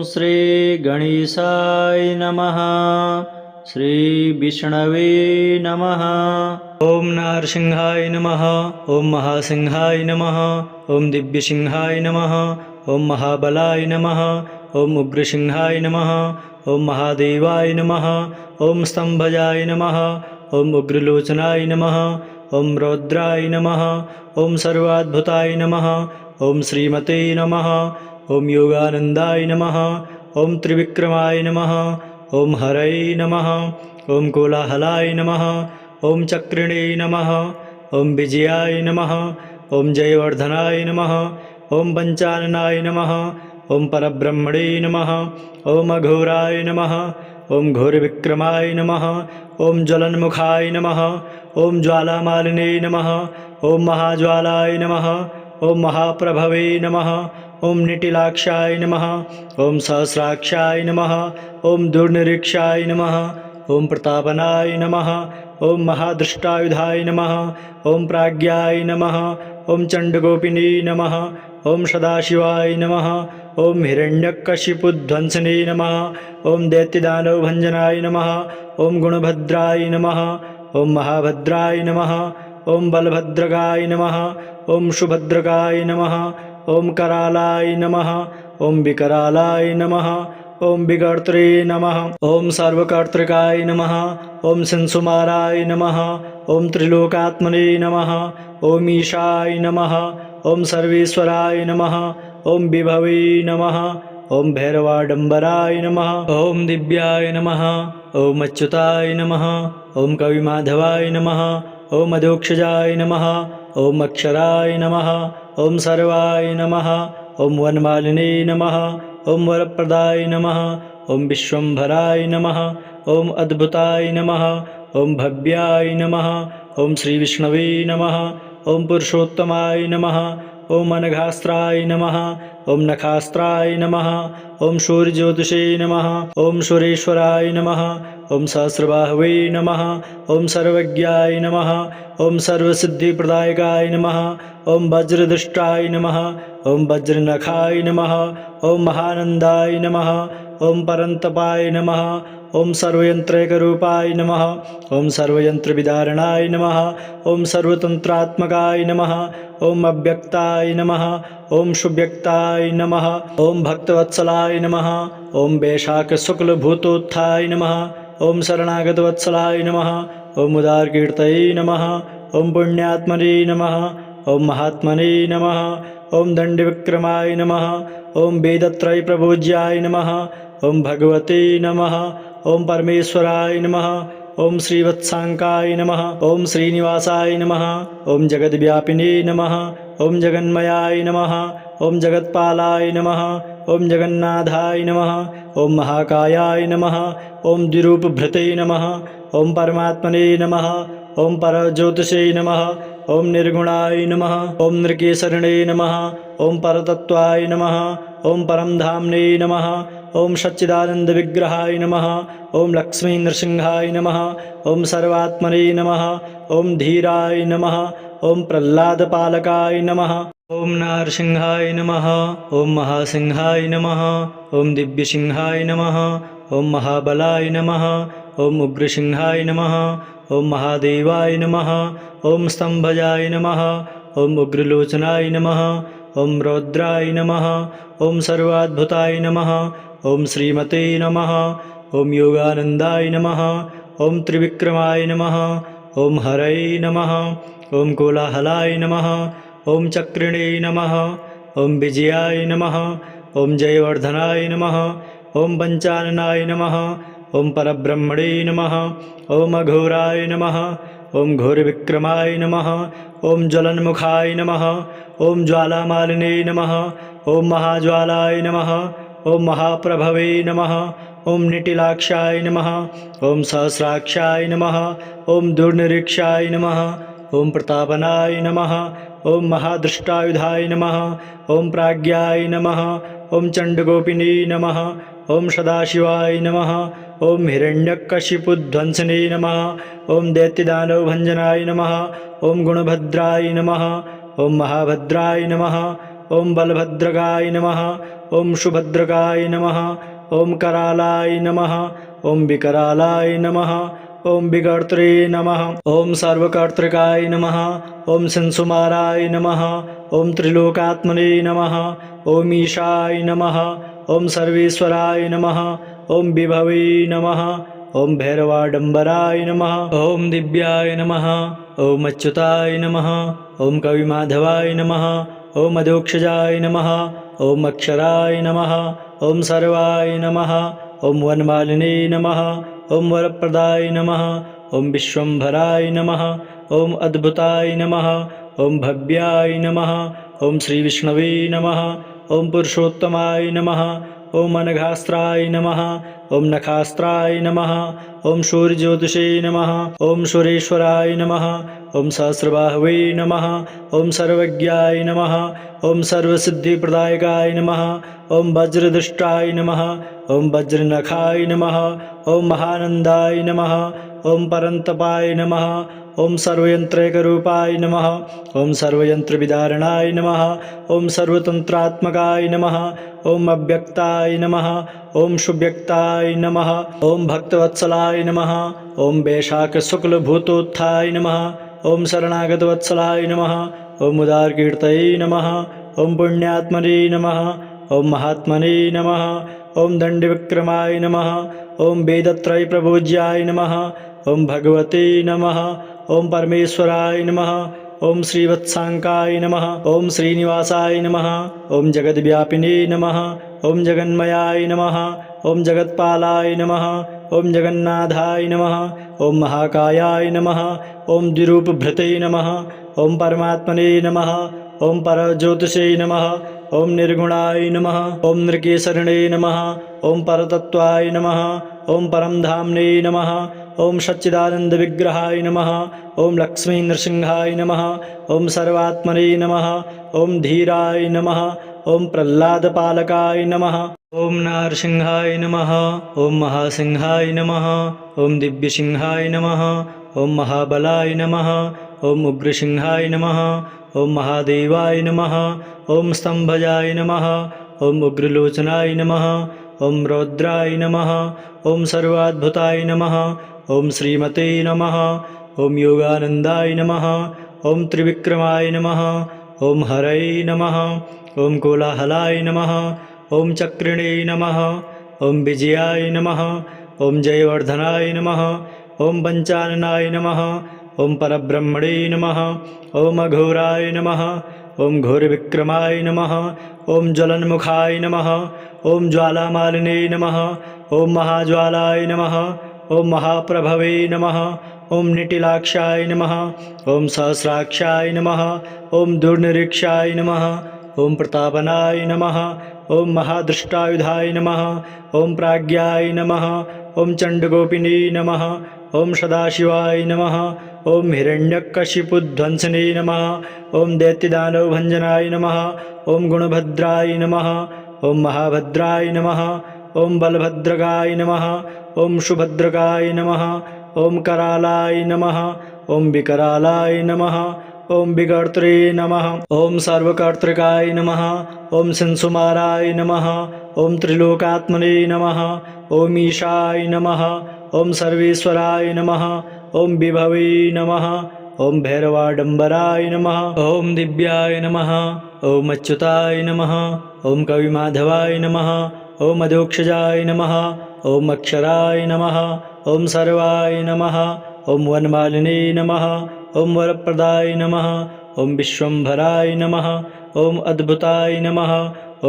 श्री गणेशाय नमः। श्री विष्णवे नमः। ओम नारसिंहाय नमः। ओम महासिंहाय नमः। ओम दिव्यसिंहाय नमः। ओम महाबलाय नमः। ओम उग्रसिंहाय नमः। ओम महादेवाय नमः। ओम स्तंभजाय नमः। ओम उग्रलोचनाय नमः। ओम रौद्राय नमः। ओम सर्वाद्भुताय नमः। ओम श्रीमते नमः। ओम योगानंदाय नमः। ओम त्रिविक्रमाय नमः। ओम हरये नमः। ओम कोलाहलाय नमः। ओम चक्रिणे नमः। ओम विजयाय नमः। ओम जयवर्धनाय नमः। ओम पंचाननाय नमः। ओम परब्रह्मणे नमः। ओम अघोराय नमः। ओम घोरविक्रमाय नमः। ओम ज्वलन्मुखाय नमः। ओम ज्वालामालिने नमः। ओम महाज्वालाय नमः। ओम महाप्रभवे नमः। ओम निटिलाक्षाय नमः। ओम सहस्राक्षाय नमः। ओम दुर्निरीक्षाय नमः। ओम प्रतापनाय नमः। ओम महादृष्टायुधाय नमः। ओम प्राज्ञाय नमः। ओम चण्डगोपिने नमः। ओम सदाशिवाय नमः। ओम हिरण्यकशिपुध्वंसने नमः। ओम दैत्यदानवभञ्जनाय नमः। ओम गुणभद्राय नमः। ओम महाभद्राय नमः। ओम बलभद्रकाय नमः। ओम सुभद्रकाय नमः। ओम करालाय नमः। ओम विकरालाय नमः। ओम विकर्त्रे नमः। ओम सर्वकर्तृकाय नमः। ओम संसुमाराय नमः। ओम त्रिलोकात्मने नमः। ओम ईशाय नमः। ओम सर्वेश्वराय नमः। ओम विभवे नमः। ओम भैरवाडंबराय नमः। ओम दिव्याय नमः। ओम अच्युताय नमः। ओम कविमाधवाय नमः। ओम अधोक्षजाय नमः। ओम अक्षराय नमः। ओम सर्वाय नमः। ओम वनमालिने नमः। ओम वरप्रदाय नमः। ओम विश्वम्भराय नमः। ओम अद्भुताय नमः। ओम भव्याय नमः। ओम श्री विष्णवे नमः। ओम पुरुषोत्तमाय नमः। ओम अनघास्त्राय नमः। ओम नखास्त्राय नमः। ओम सूर्यज्योतिषे नमः। ओम सुरेश्वराय नमः। ओम सहस्रबाहवे नमः। ओम सर्वज्ञाय नमः। ओम सर्वसिद्धिप्रदायकाय नमः। ओम वज्रदृष्टाय नमः। ओम वज्रनखाय नमः। ओम महानंदाय नमः। ओम परंतपाय नमः। ओम सर्वयंत्रैकरूपाय नमः। ओम सर्वयंत्रविदारणाय नमः। ओम सर्वतंत्रात्मकाय नमः। ओम अव्यक्ताय नमः। ओम सुव्यक्ताय नमः। ओम भक्तवत्सलाय नमः। ओम वैशाखशुक्लभूतोत्थाय नमः। ओम शरणागतवत्सलाय नमः। ओम उदारकीर्तये नमः। ओम पुण्यात्मने नमः। ओम महात्मने नमः। ओम दंडविक्रमाय नमः। ओम वेदत्रयप्रभुज्याय नमः। ओम भगवते नमः। ओम परमेश्वराय नमः। ओम श्रीवत्सांकाय नमः। ओम श्रीनिवासाय नमः। ओम जगद्व्यापिने नमः। ओम जगन्मयाय नमः। ओम जगत्पालाय नमः। ओम जगन्नाथाय नमः। ओम महाकायाय नमः। ओम द्विरूपभृते नमः। ओम परमात्मने नमः। ओम परज्योतिषे नमः। ओम निर्गुणाय नमः। ओम नृकेसरिणे नमः। ओम परतत्वाय नमः। ओम परमधाम्ने नमः। ओम सच्चिदानंदविग्रहाय नमः। ओम लक्ष्मी नृसिंहाय नमः। ओम सर्वात्मने नमः। ओम धीराय नमः। ओम प्रह्लादपालकाय नमः। ओम नारसिंहाय नमः। ओम महासिंहाय नमः। ओम दिव्यसिंहाय नमः। ओम महाबलाय नमः। ओम उग्रसिंहाय नमः। ओम महादेवाय नमः। ओम स्तंभजाय नमः। ओम उग्रलोचनाय नमः। ओम रौद्राय नमः। ओम सर्वाद्भुताय नमः। ओम श्रीमते नमः। ओम योगानंदाय नमः। ओम त्रिविक्रमाय नमः। ओम हरये नमः। ओम कोलाहलाय नमः। ओम चक्रिणे नमः। ओम विजयाय नमः। ओम जयवर्धनाय नमः। ओम पंचाननाय नमः। ओम परब्रह्मणे नमः। ओम अघोराय नमः। ओम घोरविक्रमाय नमः। ओम ज्वलन्मुखाय नमः। ओम ज्वालामालिने नमः। ओम महाज्वालाय नमः। ओम महाप्रभवे नमः। ओम निटिलाक्षाय नमः। ओम सहस्राक्षाय नमः। ओम दुर्निरीक्षाय नमः। ओम प्रतापनाय नमः। ओम महादृष्टायुधाय नमः। ओम प्राज्ञाय नमः। ओम चण्डगोपिने नमः। ओम सदाशिवाय नमः। ओम हिरण्यकशिपुध्वंसने नमः। ओम दैत्यदानवभञ्जनाय नमः। ओम गुणभद्राय नमः। ओम महाभद्राय नमः। ओम बलभद्रकाय नमः। ॐ सुभद्रकाय नमः ॐ करालाय नमः ॐ विकरालाय नमः ॐ विकर्त्रे नमः ॐ सर्वकर्तृकाय नमः ॐ संसुमाराय नमः ॐ त्रिलोकात्मने नमः ॐ ईशाय नमः ॐ सर्वेश्वराय नमः ॐ विभवे नमः ॐ भैरवाडम्बराय नमः ॐ दिव्याय नमः ॐ अच्युताय नमः ॐ कविमाधवाय नमः ॐ अधोक्षजाय नमः ॐ अक्षराय नमः ॐ सर्वाय नमः ॐ वनमालिने नमः ॐ वरप्रदाय नमः ॐ विश्वम्भराय नमः ॐ अद्भुताय नमः ॐ भव्याय नमः ॐ श्रीविष्णवे नमः ॐ पुरुषोत्तमाय नमः ॐ अनघास्त्राय नमः ॐ नखास्त्राय नमः ॐ सूर्यज्योतिषे नमः ॐ सुरेश्वराय नमः ॐ सहस्रबाहवे नमः ॐ सर्वज्ञाय नमः ॐ सर्वसिद्धिप्रदायकाय नमः ॐ वज्रदृष्टाय नमः ॐ वज्रनखाय नमः ॐ महानन्दाय नमः ॐ परन्तपाय नमः ॐ सर्वयन्त्रैकरूपाय नमः ॐ सर्वयन्त्रविदारणाय नमः ॐ सर्वतन्त्रात्मकाय नमः ॐ अव्यक्ताय नमः ॐ सुव्यक्ताय नमः ॐ भक्तवत्सलाय नमः ॐ वैशाखशुक्लभूतोत्थाय नमः ॐ शरणागतवत्सलाय नमः ॐ उदारकीर्तये नमः ॐ पुण्यात्मने नमः ॐ महात्मने नमः ॐ दण्डविक्रमाय नमः ॐ वेदत्रयप्रभुज्याय नमः ॐ भगवते नमः ॐ परमेश्वराय नमः ॐ श्रीवत्साङ्काय नमः ॐ श्रीनिवासाय नमः ॐ जगद्व्यापिने नमः ॐ जगन्मयाय नमः ॐ जगत्पालाय नमः ॐ जगन्नाथाय नमः ॐ महाकायाय नमः ॐ द्विरूपभृते नमः ॐ परमात्मने नमः ॐ परज्योतिषे नमः ॐ निर्गुणाय नमः ॐ नृकेशरणे नमः ॐ परतत्त्वाय नमः ॐ परमधाम्ने नमः ॐ सच्चिदानन्दविग्रहाय नमः ॐ लक्ष्मीनृसिंहाय नमः ॐ सर्वात्मने नमः ॐ धीराय नमः ॐ प्रह्लादपालकाय नमः ॐ नारसिंहाय नमः ॐ महासिंहाय नमः ॐ दिव्यसिंहाय नमः ॐ महाबलाय नमः ॐ उग्रसिंहाय नमः ॐ महादेवाय नमः ॐ स्तम्भजाय नमः ॐ उग्रलोचनाय नमः ॐ रौद्राय नमः ॐ सर्वाद्भुताय नमः ॐ श्रीमते नमः ॐ योगानन्दाय नमः ॐ त्रिविक्रमाय नमः ॐ हरये नमः ॐ कोलाहलाय नमः ॐ चक्रिणे नमः ॐ विजयाय नमः ॐ जयवर्धनाय नमः ॐ पञ्चाननाय नमः ॐ परब्रह्मणे नमः ॐ अघोराय नमः ॐ घोरविक्रमाय नमः ॐ ज्वलन्मुखाय नमः ॐ ज्वालामालिने नमः ॐ महाज्वालाय नमः ॐ महाप्रभवे नमः ॐ निटिलाक्षाय नमः ॐ सहस्राक्षाय नमः ॐ दुर्निरीक्षाय नमः ॐ प्रतापनाय नमः ॐ महादृष्टायुधाय नमः ॐ प्राज्ञाय नमः ॐ चण्डगोपिने नमः ॐ सदाशिवाय नमः ॐ हिरण्यकशिपुध्वंसने नमः ॐ दैत्यदानवभञ्जनाय नमः ॐ गुणभद्राय नमः ॐ महाभद्राय नमः ॐ बलभद्रकाय नमः ॐ सुभद्रकाय नमः ॐ करालाय नमः ॐ विकरालाय नमः ॐ विकर्त्रे नमः ॐ सर्वकर्तृकाय नमः ॐ संसुमाराय नमः ॐ त्रिलोकात्मने नमः ॐ ईशाय नमः ॐ सर्वेश्वराय नमः ॐ विभवे नमः ॐ भैरवाडम्बराय नमः ॐ दिव्याय नमः ॐ अच्युताय नमः ॐ कविमाधवाय नमः ॐ अधोक्षजाय नमः ॐ अक्षराय नमः ॐ सर्वाय नमः ॐ वनमालिने नमः ॐ वरप्रदाय नमः ॐ विश्वम्भराय नमः ॐ अद्भुताय नमः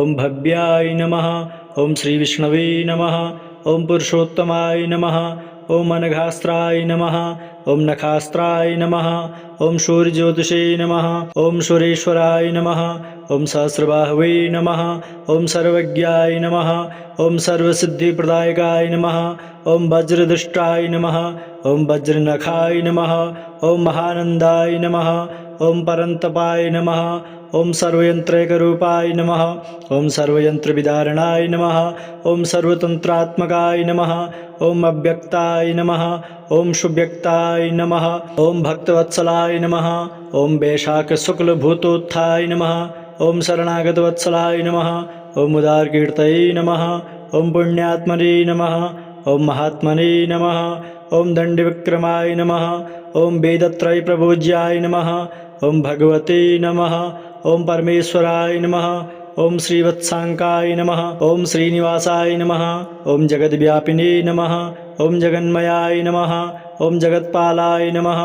ॐ भव्याय नमः ॐ श्रीविष्णवे नमः ॐ पुरुषोत्तमाय नमः ॐ अनघास्त्राय नमः ॐ नखास्त्राय नमः ॐ सूर्यज्योतिषे नमः ॐ सुरेश्वराय नमः ॐ सहस्रबाहवे नमः ॐ सर्वज्ञाय नमः ॐ सर्वसिद्धिप्रदायकाय नमः ॐ वज्रदृष्टाय नमः ॐ वज्रनखाय नमः ॐ महानन्दाय नमः ॐ परन्तपाय नमः ॐ सर्वयन्त्रैकरूपाय नमः ॐ सर्वयन्त्रविदारणाय नमः ॐ सर्वतन्त्रात्मकाय नमः ॐ अव्यक्ताय नमः ॐ सुव्यक्ताय नमः ॐ भक्तवत्सलाय नमः ॐ वैशाखशुक्लभूतोत्थाय नमः ॐ शरणागतवत्सलाय नमः ॐ उदारकीर्तये नमः। ॐ पुण्यात्मने नमः। ॐ महात्मने नमः। ॐ दण्डविक्रमाय नमः। ॐ वेदत्रयप्रपूज्याय नमः। ॐ भगवते नमः। ॐ परमेश्वराय नमः। ॐ श्रीवत्साङ्काय नमः। ॐ श्रीनिवासाय नमः। ॐ जगद्व्यापिने नमः। ॐ जगन्मयाय नमः। ॐ जगत्पालाय नमः।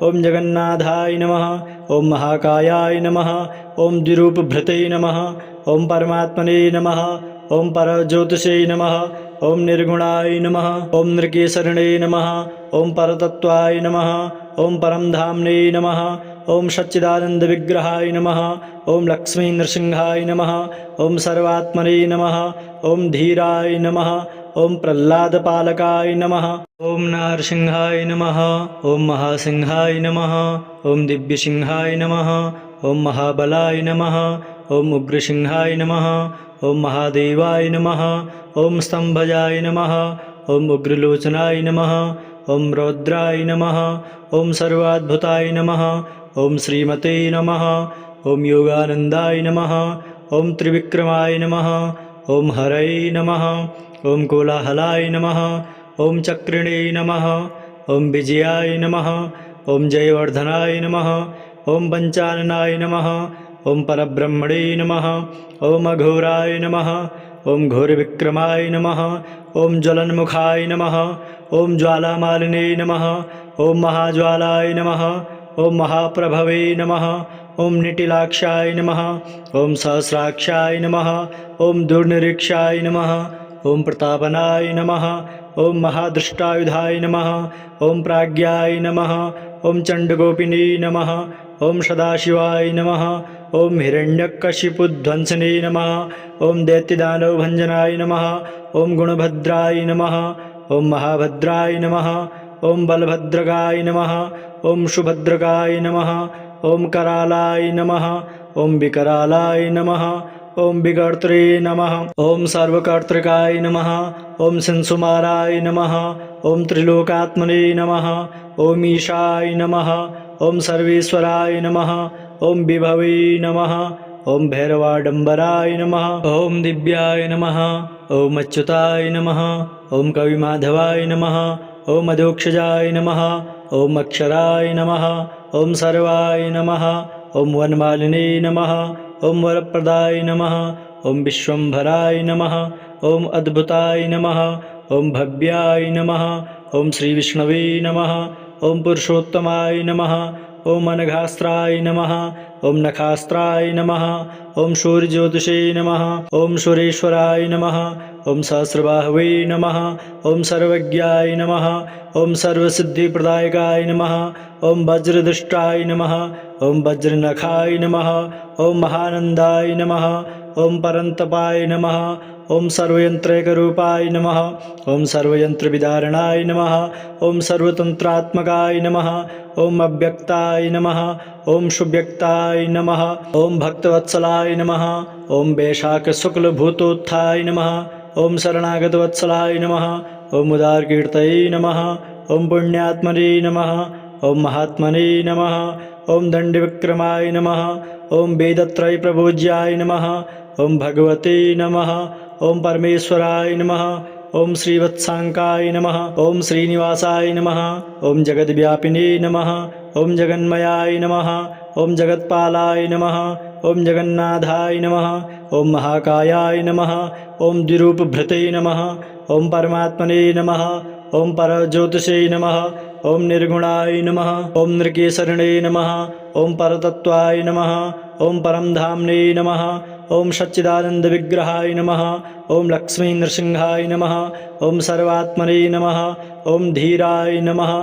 ॐ जगन्नाथाय नमः। ॐ महाकायाय नमः। ॐ द्विरूपभृते नमः। ॐ परमात्मने नमः। ॐ परज्योतिषे नमः। ॐ निर्गुणाय नमः। ॐ नृकेसरिणे नमः। ॐ परतत्त्वाय नमः। ॐ परमधाम्ने नमः। ॐ सच्चिदानन्दविग्रहाय नमः। ॐ लक्ष्मीनृसिंहाय नमः। ॐ सर्वात्मने नमः। ॐ धीराय नमः। ॐ प्रह्लादपालकाय नमः। ॐ नारसिंहाय नमः। ॐ महासिंहाय नमः। ॐ दिव्यसिंहाय नमः। ॐ महाबलाय नमः। ॐ उग्रसिंहाय नमः। ॐ महादेवाय नमः। ॐ स्तम्भजाय नमः। ॐ उग्रलोचनाय नमः। ॐ रौद्राय नमः। ॐ सर्वाद्भुताय नमः। ॐ श्रीमते नमः। ॐ योगानन्दाय नमः। ॐ त्रिविक्रमाय नमः। ॐ हरये नमः। ॐ कोलाहलाय नमः। ॐ चक्रिणे नमः। ॐ विजयाय नमः। ॐ जयवर्धनाय नमः। ॐ पञ्चाननाय नमः। ॐ परब्रह्मणे नमः। ॐ अघोराय नमः। ॐ घोरविक्रमाय नमः। ॐ ज्वलन्मुखाय नमः। ॐ ज्वालामालिने नमः। ॐ महाज्वालाय नमः। ॐ महाप्रभवे नमः। ॐ निटिलाक्षाय नमः। ॐ सहस्राक्षाय नमः। ॐ दुर्निरीक्षाय नमः। ॐ प्रतापनाय नमः। ॐ महादृष्टायुधाय नमः। ॐ प्राज्ञाय नमः। ॐ चण्डगोपिने नमः। ॐ सदाशिवाय नमः। ॐ हिरण्यकशिपुध्वंसने नमः। ॐ दैत्यदानवभञ्जनाय नमः। ॐ गुणभद्राय नमः। ॐ महाभद्राय नमः। ॐ बलभद्रकाय नमः। ॐ सुभद्रकाय नमः। ॐ करालाय नमः। ॐ विकरालाय नमः। ॐ विकर्त्रे नमः। ॐ सर्वकर्तृकाय नमः। ॐ संसुमाराय नमः। ॐ त्रिलोकात्मने नमः। ॐ ईशाय नमः। ॐ सर्वेश्वराय नमः। ॐ विभवे नमः। ॐ भैरवाडम्बराय नमः। ॐ दिव्याय नमः। ॐ अच्युताय नमः। ॐ कविमाधवाय नमः। ॐ अधोक्षजाय नमः। ॐ अक्षराय नमः। ॐ सर्वाय नमः। ॐ वनमालिने नमः। ॐ वरप्रदाय नमः। ॐ विश्वम्भराय नमः। ॐ अद्भुताय नमः। ॐ भव्याय नमः। ॐ श्रीविष्णवे नमः। ॐ पुरुषोत्तमाय नमः। ॐ अनघास्त्राय नमः। ॐ नखास्त्राय नमः। ॐ सूर्यज्योतिषे नमः। ॐ सुरेश्वराय नमः। ॐ सहस्रबाहवे नमः। ॐ सर्वज्ञाय नमः। ॐ सर्वसिद्धिप्रदायकाय नमः। ॐ वज्रदृष्टाय नमः। ॐ वज्रनखाय नमः। ॐ महानन्दाय नमः। ॐ परन्तपाय नमः। ॐ सर्वयन्त्रैकरूपाय नमः। ॐ सर्वयन्त्रविदारणाय नमः। ॐ सर्वतन्त्रात्मकाय नमः। ॐ अव्यक्ताय नमः। ॐ सुव्यक्ताय नमः। ॐ भक्तवत्सलाय नमः। ॐ वैशाखशुक्लभूतोत्थाय नमः। ॐ शरणागतवत्सलाय नमः। ॐ उदारकीर्तये नमः। ॐ पुण्यात्मने नमः। ॐ महात्मने नमः। ॐ दण्डविक्रमाय नमः। ॐ वेदत्रयप्रपूज्याय नमः। ॐ भगवते नमः। ॐ परमेश्वराय नमः। ॐ श्रीवत्साङ्काय नमः। ॐ श्रीनिवासाय नमः। ॐ जगद्व्यापिने नमः। ॐ जगन्मयाय नमः। ॐ जगत्पालाय नमः। ॐ जगन्नाथाय नमः। ॐ महाकायाय नमः। ॐ द्विरूपभृते नमः। ॐ परमात्मने नमः। ॐ परज्योतिषे नमः। ॐ निर्गुणाय नमः। ॐ नृकेसरिणे नमः। ॐ परतत्त्वाय नमः। ॐ परमधाम्ने नमः। ॐ सच्चिदानन्दविग्रहाय नमः। ॐ लक्ष्मीनृसिंहाय नमः। ॐ सर्वात्मने नमः। ॐ धीराय नमः।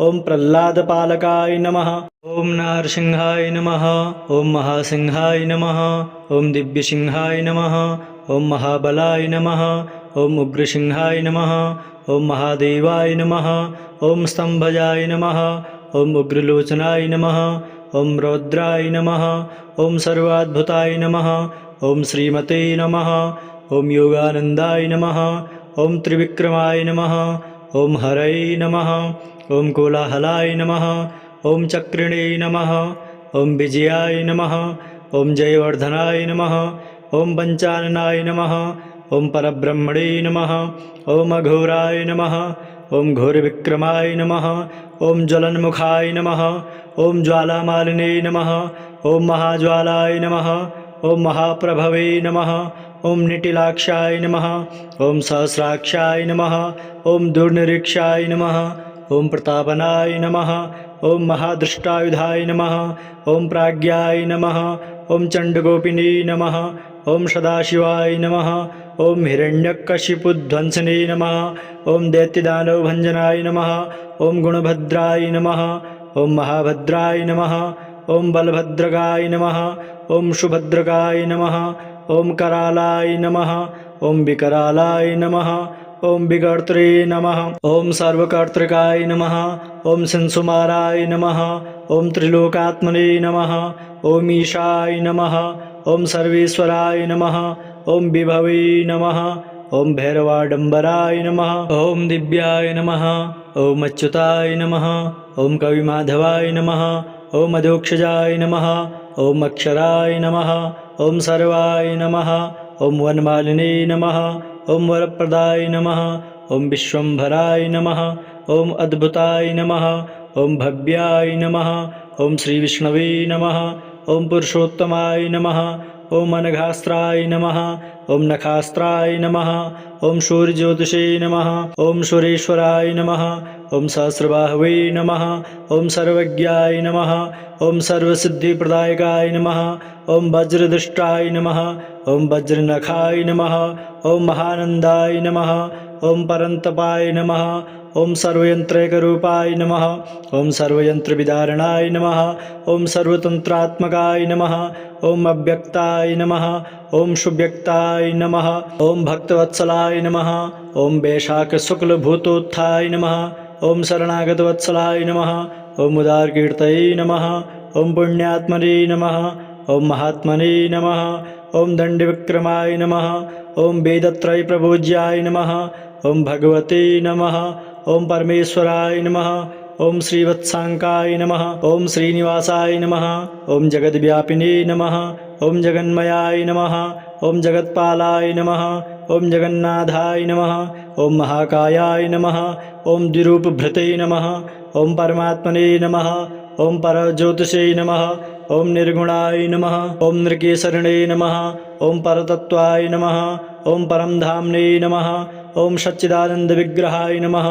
ॐ प्रह्लादपालकाय नमः। ॐ नारसिंहाय नमः। ॐ महासिंहाय नमः। ॐ दिव्यसिंहाय नमः। ॐ महाबलाय नमः। ॐ उग्रसिंहाय नमः। ॐ महादेवाय नमः। ॐ स्तम्भजाय नमः। ॐ उग्रलोचनाय नमः। ॐ रौद्राय नमः। ॐ सर्वाद्भुताय नमः। ॐ श्रीमते नमः। ॐ योगानन्दाय नमः। ॐ त्रिविक्रमाय नमः। ॐ हरये नमः। ॐ कोलाहलाय नमः। ॐ चक्रिणे नमः। ॐ विजयाय नमः। ॐ जयवर्धनाय नमः। ॐ पञ्चाननाय नमः ॐ परब्रह्मणे नमः ॐ अघोराय नमः ॐ घोरविक्रमाय नमः ॐ ज्वलन्मुखाय नमः ॐ ज्वालामालिने नमः ॐ महाज्वालाय नमः ॐ महाप्रभवे नमः ॐ निटिलाक्षाय नमः ॐ सहस्राक्षाय नमः ॐ दुर्निरीक्षाय नमः ॐ प्रतापनाय नमः ॐ महादृष्टायुधाय नमः ॐ प्राज्ञाय नमः ॐ चण्डगोपिने नमः ॐ सदाशिवाय नमः ॐ हिरण्यकशिपुध्वंसने नमः ॐ दैत्यदानवभञ्जनाय नमः ॐ गुणभद्राय नमः ॐ महाभद्राय नमः ॐ बलभद्रकाय नमः ॐ सुभद्रकाय नमः ॐ करालाय नमः ॐ विकरालाय नमः ॐ विकर्त्रे नमः ॐ सर्वकर्तृकाय नमः ॐ संसुमाराय नमः ॐ त्रिलोकात्मने नमः ॐ ईशाय नमः ॐ सर्वेश्वराय नमः ॐ विभवे नमः ॐ भैरवाडम्बराय नमः ॐ दिव्याय नमः ॐ अच्युताय नमः ॐ कविमाधवाय नमः ॐ अधोक्षजाय नमः ॐ अक्षराय नमः ॐ सर्वाय नमः ॐ वनमालिने नमः ॐ वरप्रदाय नमः ॐ विश्वम्भराय नमः ॐ अद्भुताय नमः ॐ भव्याय नमः ॐ श्रीविष्णवे नमः ॐ पुरुषोत्तमाय नमः ॐ अनघास्त्राय नमः ॐ नखास्त्राय नमः ॐ सूर्यज्योतिषे नमः ॐ सुरेश्वराय नमः ॐ सहस्रबाहवे नमः ॐ सर्वज्ञाय नमः ॐ सर्वसिद्धिप्रदायकाय नमः ॐ वज्रदृष्टाय नमः ॐ वज्रनखाय नमः ॐ महानन्दाय नमः ॐ परन्तपाय नमः ॐ सर्वयन्त्रैकरूपाय नमः ॐ सर्वयन्त्रविदारणाय नमः ॐ सर्वतन्त्रात्मकाय नमः ॐ अव्यक्ताय नमः ॐ सुव्यक्ताय नमः ॐ भक्तवत्सलाय नमः ॐ वैशाखशुक्लभूतोत्थाय नमः ॐ शरणागतवत्सलाय नमः ॐ उदारकीर्तये नमः ॐ पुण्यात्मने नमः ॐ महात्मने नमः ॐ दण्डविक्रमाय नमः ॐ वेदत्रयप्रभोज्याय नमः ॐ भगवते नमः ॐ परमेश्वराय नमः ॐ श्रीवत्साङ्काय नमः ॐ श्रीनिवासाय नमः ॐ जगद्व्यापिने नमः ॐ जगन्मयाय नमः ॐ जगत्पालाय नमः ॐ जगन्नाथाय नमः ॐ महाकायाय नमः ॐ द्विरूपभृते नमः ॐ परमात्मने नमः ॐ परज्योतिषे नमः ॐ निर्गुणाय नमः ॐ नृकेशरणे नमः ॐ परतत्त्वाय नमः ॐ परमधाम्ने नमः ॐ सच्चिदानन्दविग्रहाय नमः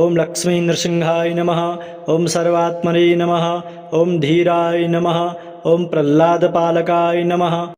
ॐ लक्ष्मीनृसिंहाय नमः ॐ सर्वात्मने नमः ॐ धीराय नमः ॐ प्रह्लादपालकाय नमः।